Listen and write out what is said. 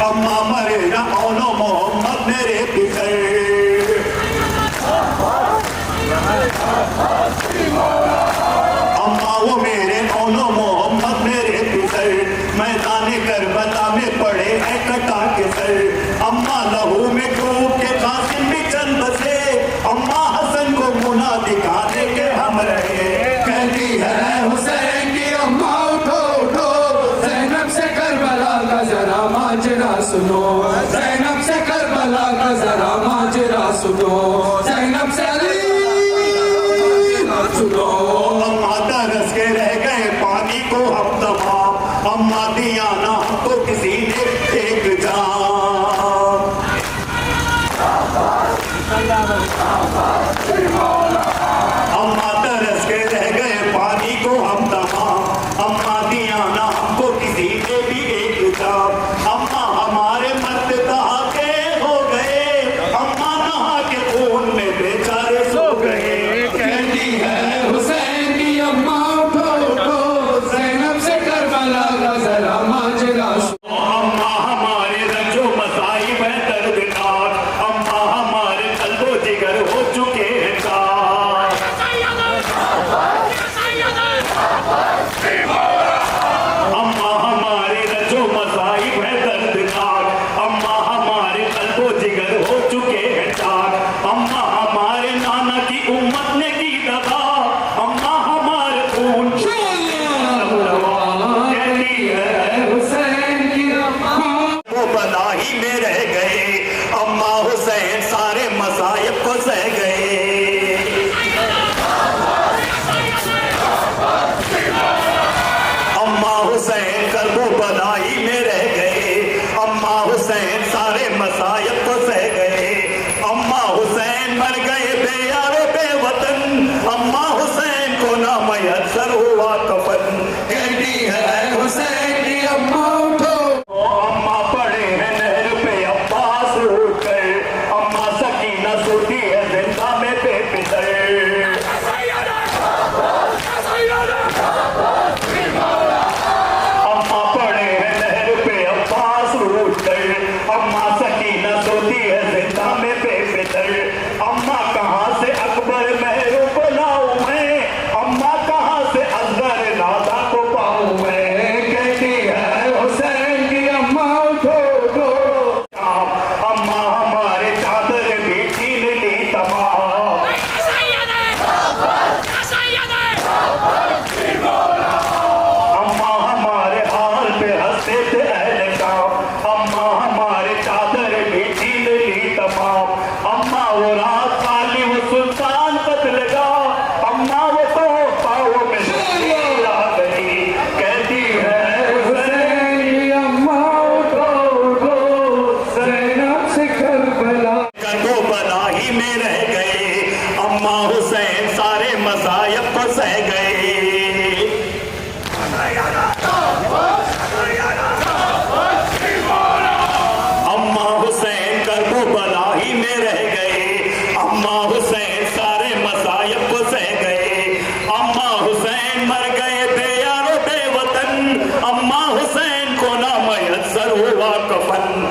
अम्मा मरे ना ओनो मोहम्मद मेरे पितर अम्मा वो मेरे ओनो मोहम्मद मेरे पितर मैदान करबला में पड़े हैं कटा के सर अम्मा लहू में डूब के कासिम भी चल बसे अम्मा हसन को मुना दिखाने के हम रहे कहती है हुसैन की अम्मा उठो उठो ज़ैनब से करबला का जरा माजरा सुनो ज़ैनब से करबला का जरा माजरा सुनो ज़ैनब से सुनो अम्मा तरस के रह गए पानी को हम तमाम अम्मा दिया ना हमको किसी ने एक जाम अम्मा तरस के रह गए पानी को हम तमाम अम्मा दिया ना हमको किसी ने भी एक जाम अम्मा हमारे मर्द कहा के हो गए अम्मा नहा के खून में बेचारे सो गए कहती है हुसैन की अम्मा उठो उठो ज़ैनब से करबला का जरा माजरा सुनो अम्मा हमारे रंजो मसाइब है दर्दनाक अम्मा हमारे कल्बो जिगर हो चुके हैं काट अम्मा हमारे रंजो मसाइब है दर्दनाक अम्मा हमारे कल्बो जिगर हो चुके हैं काट अम्मा हमारे नाना की उम्मत ने की दगा अम्मा हमारे खून कहती है हुसैन की अम्मा वो बला ही में रह गए अम्मा हुसैन सारे मसाइब को सह गए अम्मा हुसैन करबो बलाई में रह गए अम्मा हुसैन सारे मसाइब को सह गए अम्मा हुसैन मर गए बेयारो बेवतन अम्मा हुसैन को ना मयसर हुआ कफन कहती है हुसैन की अम्मा उठो अम्मा पड़े हैं नहर पे अब्बास उठ कर अम्मा सकीना सोती है जिंदा में बेपितर अम्मा पड़े हैं नहर पे अब्बास उठ कर अम्मा सकीना सोती है जिंदा में बेपितर अम्मा कहाँ से अकबर महरो को लाऊं मैं अम्मा कहाँ से असगर नादा को पाऊं मैं कहती है हुसैन की अम्मा उठो उठो अम्मा हमारे चादर भी छीन ली तमाम अम्मा हमारे हाल पे हंसते थे अहले काम अम्मा हमारे चादर भी छीन ली तमाम अम्मा वो रात वाली वो सुल्तान पत लगा अम्मा वो तो पाओ में ला गई कहती है हुसैन की अम्मा उठो उठो ज़ैनब से करबला करबो बला ही में रह गए अम्मा हुसैन सारे मसाइब को सह गए अम्मा हुसैन करबो बला ही में रह गए अम्मा हुसैन सारे मसाइब को सह गए अम्मा हुसैन मर गए बेयारो बेवतन अम्मा हुसैन को ना मयसर हुआ कफन